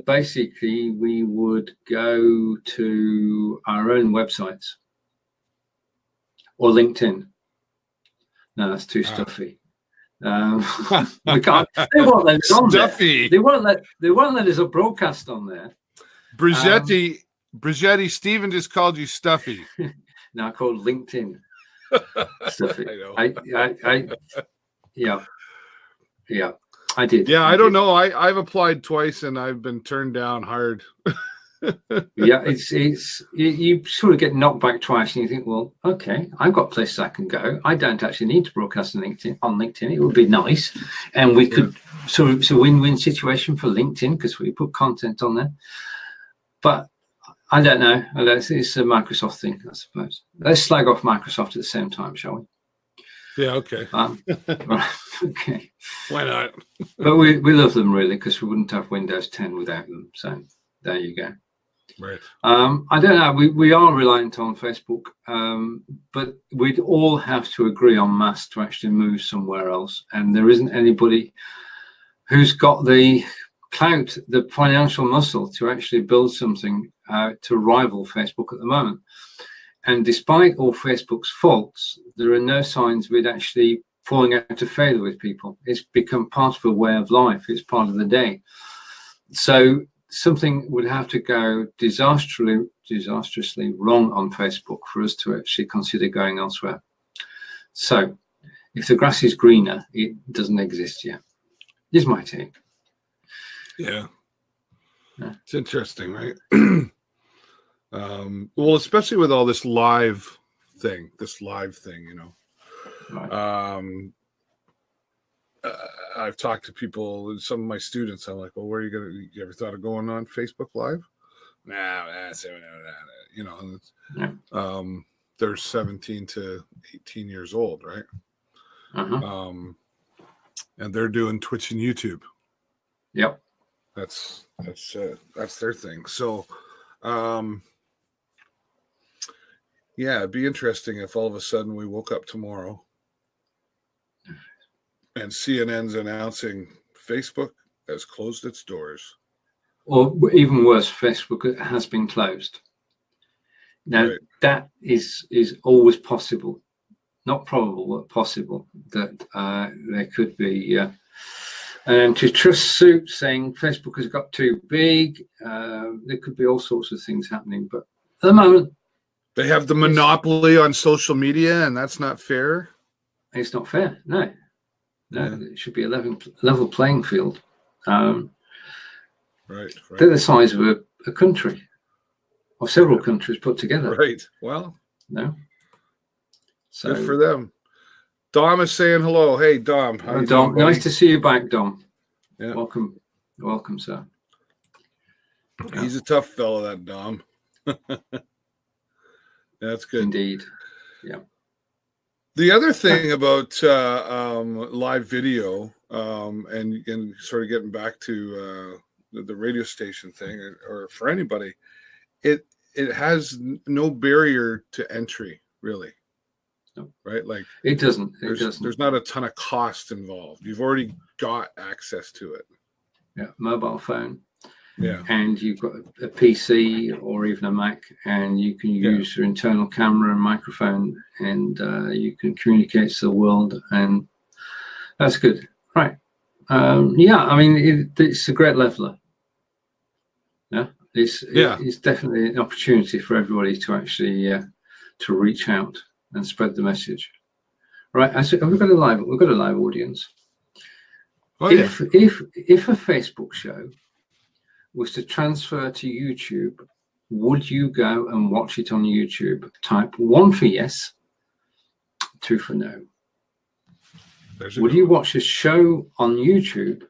Basically, we would go to our own websites or LinkedIn. No, that's too stuffy. We can't. They won't let us on there. They won't let us broadcast on there. Brigetti, Steven just called you stuffy. No, I called LinkedIn stuffy. Yeah. I did. Yeah, I don't know. I've applied twice and I've been turned down hard. Yeah, it's you sort of get knocked back twice and you think, well, okay, I've got places I can go. I don't actually need to broadcast on LinkedIn. It would be nice, and we could it's a win-win situation for LinkedIn because we put content on there. But I don't know. It's a Microsoft thing, I suppose. Let's slag off Microsoft at the same time, shall we? Yeah, okay. Right, okay. Why not? But we love them, really, because we wouldn't have Windows 10 without them. So there you go. Right. I don't know. We are reliant on Facebook, but we'd all have to agree en masse to actually move somewhere else. And there isn't anybody who's got the clout, the financial muscle to actually build something to rival Facebook at the moment. And despite all Facebook's faults, there are no signs of it actually falling out of favour with people. It's become part of a way of life. It's part of the day. So something would have to go disastrously wrong on Facebook for us to actually consider going elsewhere. So if the grass is greener, it doesn't exist yet. Is my take. Yeah. It's interesting, right? Well, especially with all this live thing, you know. Right. I've talked to people, some of my students. I'm like, well, where are you ever thought of going on Facebook Live? Nah, you know, they're 17 to 18 years old, right? And they're doing Twitch and YouTube. Yep. That's their thing. So, yeah, it'd be interesting if all of a sudden we woke up tomorrow and CNN's announcing Facebook has closed its doors. Or even worse, Facebook has been closed. Now, that is always possible. Not probable, but possible that there could be an antitrust suit saying Facebook has got too big. There could be all sorts of things happening. But at the moment, they have the monopoly on social media, and that's not fair. It's not fair. No, it should be a level playing field. Right. They're the size of a country, or several countries put together. Right. Well, no. So good for them. Dom is saying hello. Hey, Dom. How you doing, nice to see you back, Dom. Yeah. Welcome, sir. He's a tough fellow, that Dom. That's good. Indeed. Yeah. The other thing about live video and sort of getting back to the radio station thing, or for anybody, it has no barrier to entry, really. No. Right? Like it doesn't. There's not a ton of cost involved. You've already got access to it. Yeah, mobile phone. Yeah. And you've got a PC or even a Mac, and you can use your internal camera and microphone, and you can communicate to the world, and that's good, right? Yeah, I mean, it's a great leveler. Yeah, it's definitely an opportunity for everybody to actually to reach out and spread the message. Right, we've got a live audience. Oh, if a Facebook show was to transfer to YouTube, would you go and watch it on YouTube? Type 1 for yes, 2 for no. Would you watch a show on YouTube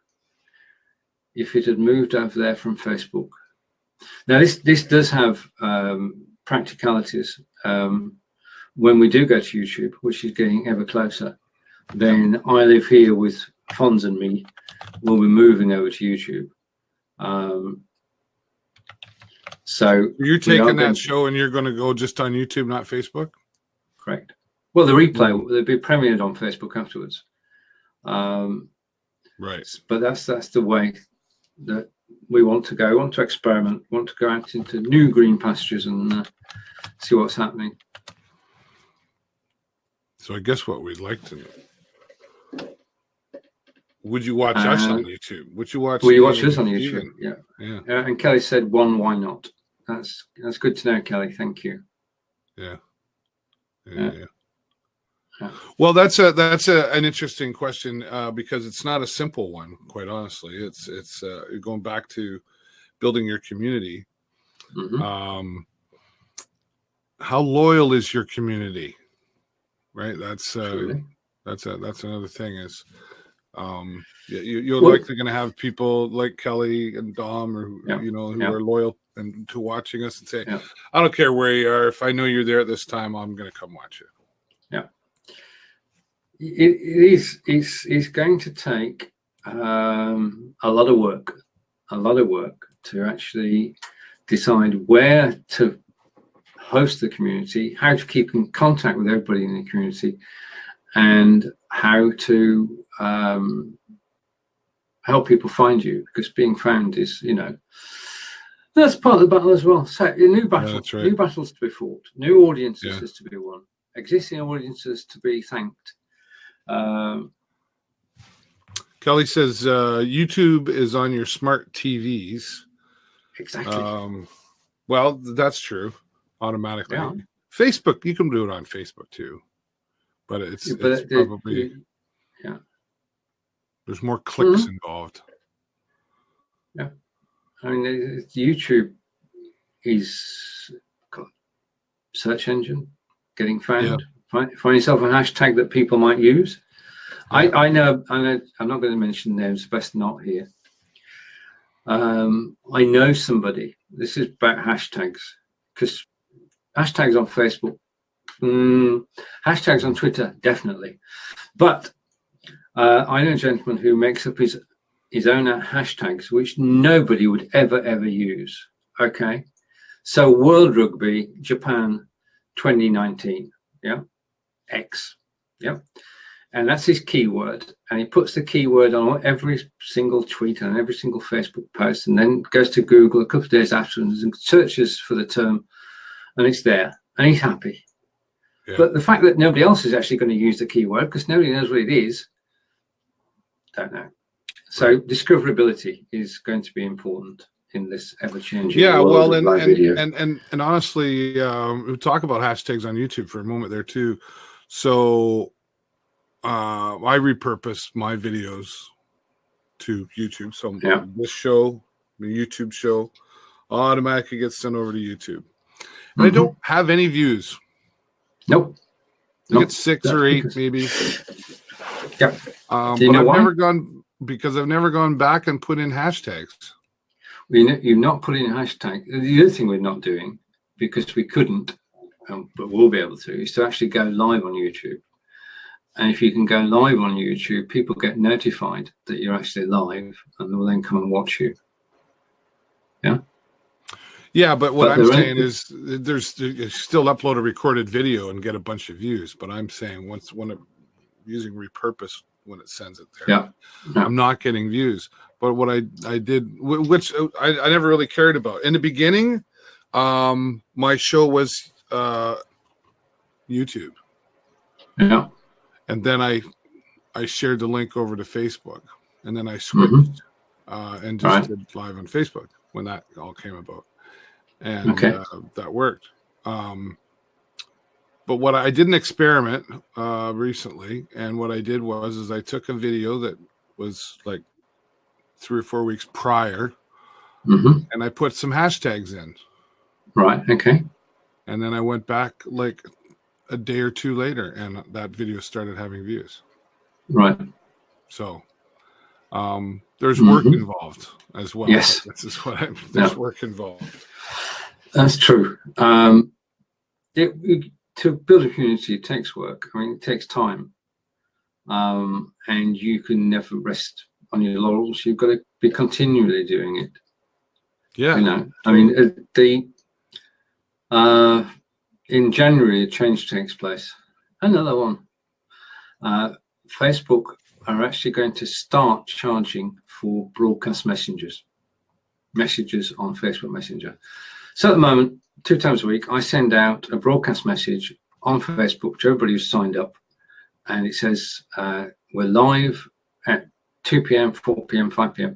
if it had moved over there from Facebook? Now, this does have practicalities. When we do go to YouTube, which is getting ever closer, then I live here with Fonz and me. We'll be moving over to YouTube. So you're taking that show and you're going to go just on YouTube, not Facebook? Correct. Well, the replay will be premiered on Facebook afterwards. Right. But that's the way that we want to go. We want to experiment. We want to go out into new green pastures and see what's happening. So I guess what we'd like to know. Would you watch us on YouTube? Would you watch? Will you watch us on YouTube? Yeah. And Kelly said 1. Why not? That's good to know, Kelly. Thank you. Yeah. Well, that's an interesting question because it's not a simple one. Quite honestly, it's going back to building your community. Mm-hmm. How loyal is your community? Right. That's Truly. that's another thing is. You're likely going to have people like Kelly and Dom, or who are loyal and to watching us and say, "I don't care where you are. If I know you're there at this time, I'm going to come watch you." Yeah, it's going to take a lot of work to actually decide where to host the community, how to keep in contact with everybody in the community, and how to help people find you, because being found is, that's part of the battle as well. So a new battle, new battles to be fought, new audiences is to be won, existing audiences to be thanked. Kelly says YouTube is on your smart TVs. Exactly. Well, that's true. Automatically. Yeah. Facebook, you can do it on Facebook too. But it's probably there's more clicks involved. Yeah, I mean, YouTube is got search engine, getting found. Yeah. Find yourself a hashtag that people might use. Yeah. I know. I'm not going to mention names. Best not here. I know somebody. This is about hashtags, because hashtags on Facebook. Hashtags on Twitter, definitely. But I know a gentleman who makes up his own hashtags, which nobody would ever use. Okay. So World Rugby, Japan 2019. Yeah. X. Yeah. And that's his keyword. And he puts the keyword on every single tweet and every single Facebook post, and then goes to Google a couple of days afterwards and searches for the term, and it's there. And he's happy. Yeah. But the fact that nobody else is actually going to use the keyword, because nobody knows what it is, don't know. So discoverability is going to be important in this ever-changing world of live video. And honestly, we'll talk about hashtags on YouTube for a moment there too. So I repurpose my videos to YouTube. So this show, the YouTube show, automatically gets sent over to YouTube. And I don't have any views. Nope. I get 6 or 8 maybe. Yep. But I've never gone back and put in hashtags. You've not put in a hashtag. The other thing we're not doing, because we couldn't, but we'll be able to, is to actually go live on YouTube. And if you can go live on YouTube, people get notified that you're actually live, and they'll then come and watch you. Yeah. Yeah, but what I'm saying is you still upload a recorded video and get a bunch of views. But I'm saying when it using repurpose when it sends it there, yeah. I'm not getting views. But what I did, which I never really cared about in the beginning, my show was YouTube. Yeah. And then I shared the link over to Facebook, and then I switched and just did live on Facebook when that all came about. And that worked. But what I did an experiment recently, and what I did was I took a video that was like 3 or 4 weeks prior, and I put some hashtags in. Right. Okay. And then I went back like a day or two later, and that video started having views. Right. So there's work involved as well. Yes. This is what there's work involved. That's true. To build a community, it takes work. I mean, it takes time. And you can never rest on your laurels. You've got to be continually doing it. Yeah. You know, I mean, in January, a change takes place. Another one. Facebook are actually going to start charging for broadcast messages on Facebook Messenger. So at the moment, 2 times a week, I send out a broadcast message on Facebook to everybody who's signed up, and it says we're live at 2 p.m., 4 p.m., 5 p.m.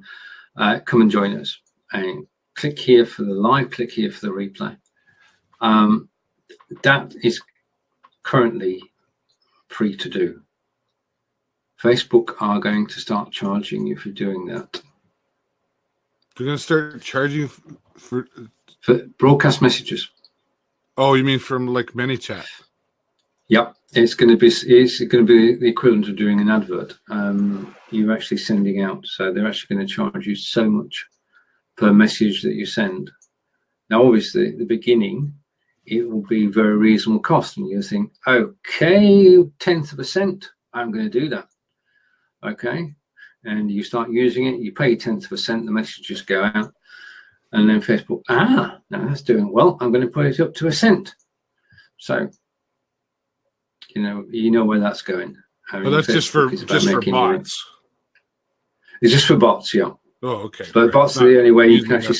Come and join us, and click here for the live, click here for the replay. That is currently free to do. Facebook are going to start charging you for doing that. They're going to start charging for broadcast messages. Oh, you mean from like ManyChat? Yep, it's going to be the equivalent of doing an advert. You're actually sending out, so they're actually going to charge you so much per message that you send. Now, obviously, at the beginning, it will be very reasonable cost, and you think, okay, 1/10%, I'm going to do that. Okay, and you start using it, you pay 1/10%, the messages go out, and then Facebook, now that's doing well, I'm going to put it up to 1 cent. So, you know where that's going. I mean, that's just for bots. It's just for bots, yeah. Oh, okay. But bots are the only way you can actually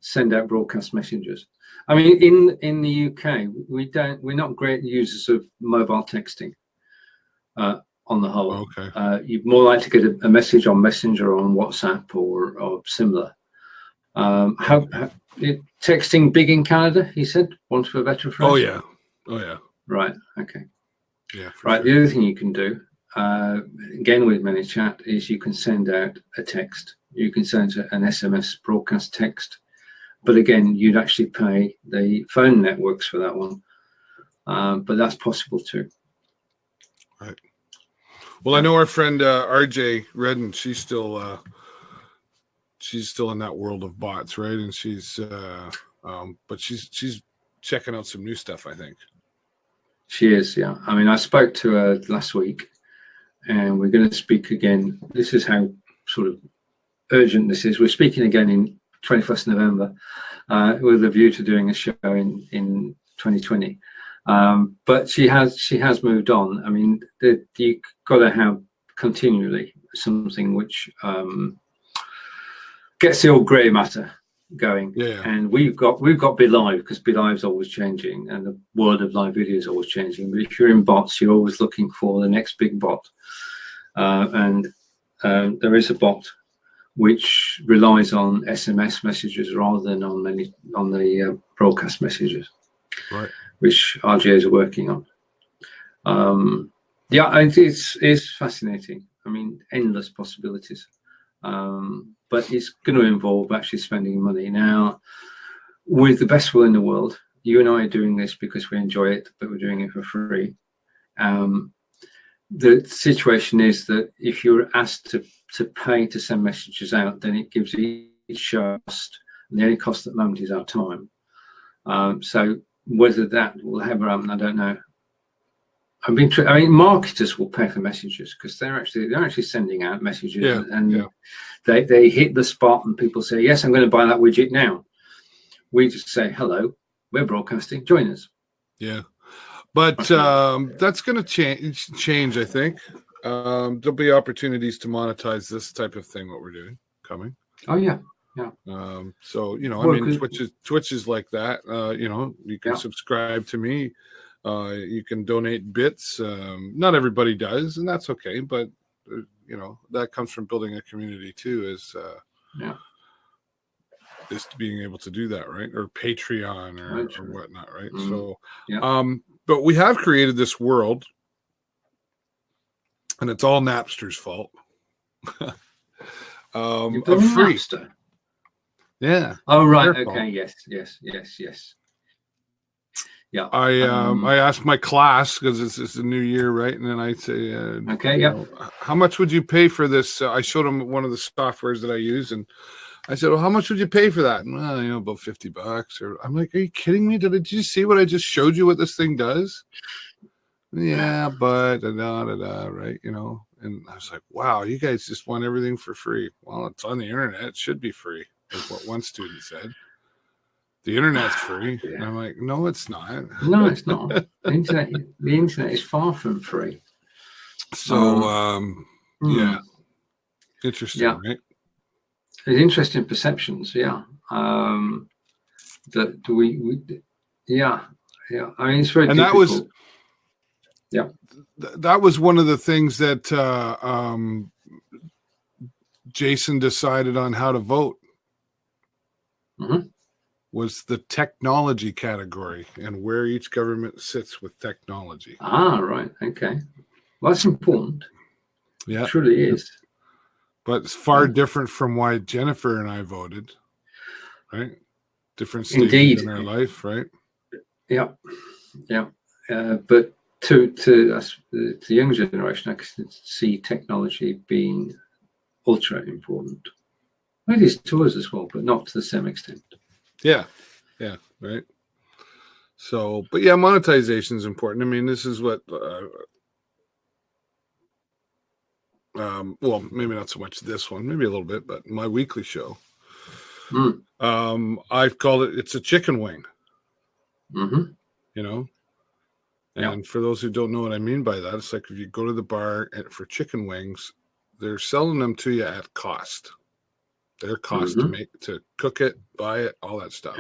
send out broadcast messages. I mean, in the UK, we're not great users of mobile texting. On the whole, okay. You're more likely to get a message on Messenger or on WhatsApp or similar. Texting big in Canada? He said, want for a better phrase. Oh yeah. Right. Okay. Yeah. Right. Sure. The other thing you can do, again with ManyChat, is you can send out a text. You can send an SMS broadcast text, but again, you'd actually pay the phone networks for that one. But that's possible too. Right. Well, I know our friend RJ Redden. She's still in that world of bots, right? And she's checking out some new stuff, I think. She is, yeah. I mean, I spoke to her last week, and we're going to speak again. This is how sort of urgent this is. We're speaking again in 21st November with a view to doing a show in 2020. But she has moved on. I mean, you got to have continually something which gets the old grey matter going. Yeah. And we've got BeLive, because BeLive's always changing, and the world of live video is always changing. But if you're in bots, you're always looking for the next big bot. And there is a bot which relies on SMS messages rather than on the broadcast messages. Right. Which RJs are working on. It's fascinating. I mean, endless possibilities. But it's going to involve actually spending money. Now, with the best will in the world, you and I are doing this because we enjoy it, but we're doing it for free. The situation is that if you're asked to pay to send messages out, then it gives each cost, and the only cost at the moment is our time. So whether that will ever happen, I don't know. I mean, marketers will pay for messages because they're actually sending out messages, and they hit the spot, and people say, "Yes, I'm going to buy that widget now." We just say, "Hello, we're broadcasting. Join us." Yeah, but that's going to change. I think there'll be opportunities to monetize this type of thing. What we're doing coming. Oh yeah. So I mean, Twitch is like that. You can subscribe to me. You can donate bits. Not everybody does, and that's okay. But that comes from building a community too. Is being able to do that, right? Or Patreon or whatnot, right? Mm-hmm. So, but we have created this world, and it's all Napster's fault. You've been free. Napster? Yeah. Oh right. Okay. Yes. Yeah. I asked my class because it's a new year, right? And then I say, how much would you pay for this? I showed them one of the softwares that I use, and I said, well, how much would you pay for that? And, about $50. Or I'm like, are you kidding me? Did you see what I just showed you? What this thing does? Yeah, but right? And I was like, wow, you guys just want everything for free. Well, it's on the internet; it should be free, is what one student said. The internet's free. Yeah. And I'm like, no, it's not. No, it's not. The internet is far from free. So, interesting, right? It's interesting perceptions, that we I mean, it's very and difficult. That was one of the things that Jason decided on how to vote. Mm-hmm. Was the technology category and where each government sits with technology. Ah, right. Okay. Well, that's important. Yeah. It truly is. But it's far different from why Jennifer and I voted, right? Different stages in our life, right? Yeah. But to us, the younger generation, I can see technology being ultra important. It is to us as well, but not to the same extent. Yeah, right. So, but monetization is important. I mean, this is what, well, maybe not so much this one, maybe a little bit, but my weekly show, I've called it's a chicken wing. Mm-hmm. And for those who don't know what I mean by that, it's like if you go to the bar for chicken wings, they're selling them to you at cost. Their cost to cook it, buy it, all that stuff.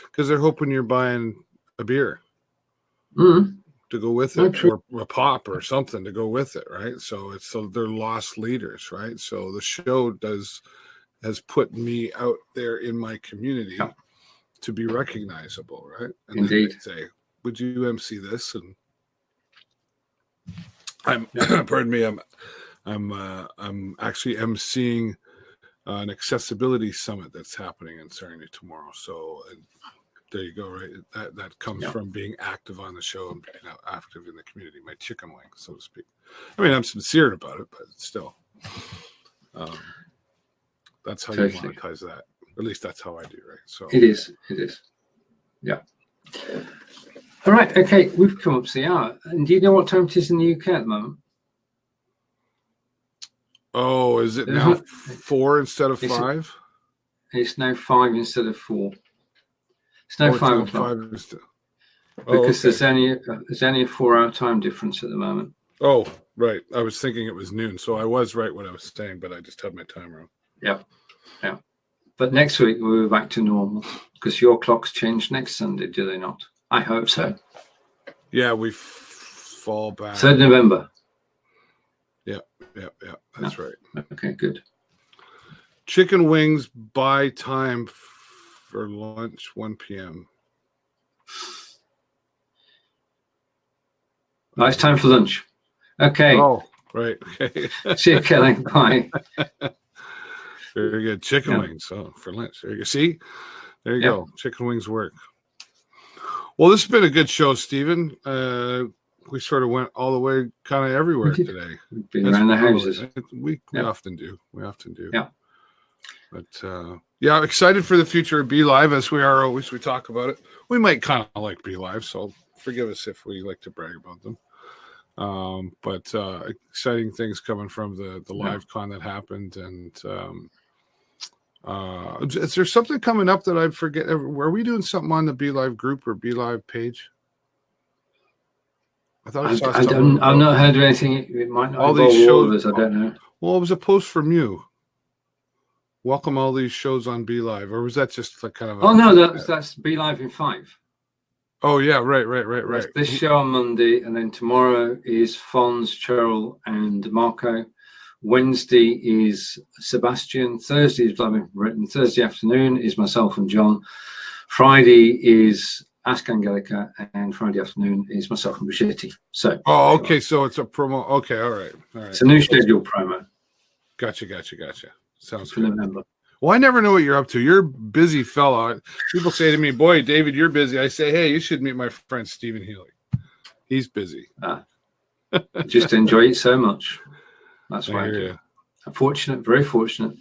Because they're hoping you're buying a beer to go with it, or a pop or something to go with it, right? So they're lost leaders, right? So the show has put me out there in my community to be recognizable, right? And indeed. Then they say, would you MC this? And pardon me, I'm actually MCing an accessibility summit that's happening in Sarnia tomorrow. So there you go, right? That comes from being active on the show and being active in the community, my chicken wing, so to speak. I mean, I'm sincere about it, but still, that's how you monetize that. At least that's how I do, right? So it is. Yeah. All right. Okay, we've come up to the hour. And do you know what time it is in the UK at the moment? Oh, is it now 4 instead of 5? It's now 5 instead of 4. It's now 5 o'clock. Because there's only a 4-hour time difference at the moment. Oh, right. I was thinking it was noon, so I was right what I was saying, but I just had my time wrong. Yeah. But next week we'll be back to normal because your clocks change next Sunday, do they not? I hope so. Yeah, we fall back. 3rd November. Yeah. That's right. Okay, good. Chicken wings by time for lunch, 1 p.m. Oh, it's time for lunch. Okay. Oh, right. Okay. See you, Kelly. Bye. Very good. Chicken wings for lunch. There you go. See? There you go. Chicken wings work. Well, this has been a good show, Stephen. We sort of went all the way kind of everywhere today. We've been around the houses. We often do. Yeah. But I'm excited for the future of Be Live, as we are always. We talk about it. We might kind of like Be Live, so forgive us if we like to brag about them. But exciting things coming from the live con that happened. And is there something coming up that I forget? Were we doing something on the Be Live group or Be Live page? I thought I saw something. I've not heard of anything. It might not involve all of us. I don't know. Well, it was a post from you. Welcome all these shows on Be Live, or was that just like kind of? Oh no, that's Be Live in 5. Oh yeah, right. That's this show on Monday, and then tomorrow is Fons, Cheryl, and Marco. Wednesday is Sebastian. Thursday is Vladimir from Britain. Thursday afternoon is myself and John. Friday is Ask Angelica, and Friday afternoon is myself and Brigitte. So. Oh, okay. So it's a promo. Okay, all right. It's a new schedule promo. Gotcha. Sounds for good. November. Well, I never know what you're up to. You're a busy fella. People say to me, "Boy, David, you're busy." I say, "Hey, you should meet my friend Steven Healey. He's busy." I just enjoy it so much. That's why I do. I'm fortunate, very fortunate.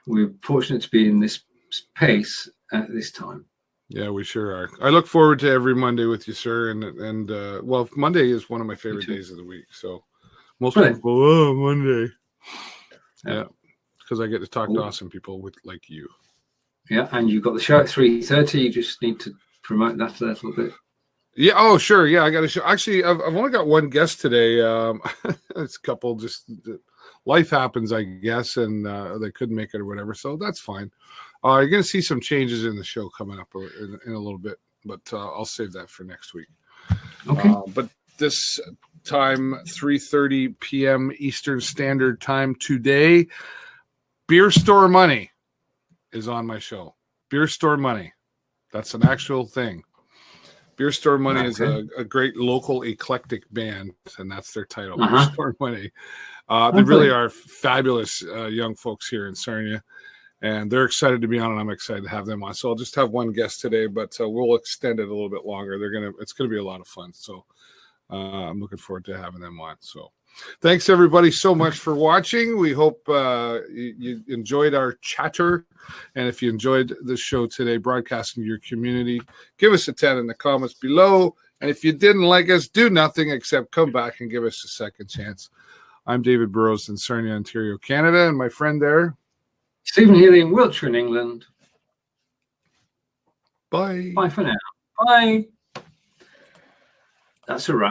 We're fortunate to be in this space at this time. Yeah, we sure are. I look forward to every Monday with you, sir. And well, Monday is one of my favorite days of the week. So most people, Monday. Yeah, because I get to talk to awesome people like you. Yeah, and you've got the show at 3:30. You just need to promote that a little bit. Yeah. Oh, sure. Yeah, I got a show. Actually, I've only got one guest today. It's a couple. Just life happens, I guess, and they couldn't make it or whatever. So that's fine. You're going to see some changes in the show coming up in a little bit, but I'll save that for next week. Okay. But this time, 3:30 p.m. Eastern Standard Time today, Beer Store Money is on my show. Beer Store Money. That's an actual thing. Beer Store Money is a great local eclectic band, and that's their title, Beer Store Money. They really are fabulous young folks here in Sarnia, and they're excited to be on, and I'm excited to have them on. So I'll just have one guest today, but we'll extend it a little bit longer. It's gonna be a lot of fun. So I'm looking forward to having them on. So thanks everybody so much for watching. We hope you enjoyed our chatter, and if you enjoyed the show today, broadcasting to your community, give us a 10 in the comments below. And if you didn't like us, do nothing except come back and give us a second chance. I'm David Burrows in Sarnia, Ontario, Canada, and my friend there, Steven Healey in Wiltshire in England. Bye. Bye for now. Bye. That's a wrap.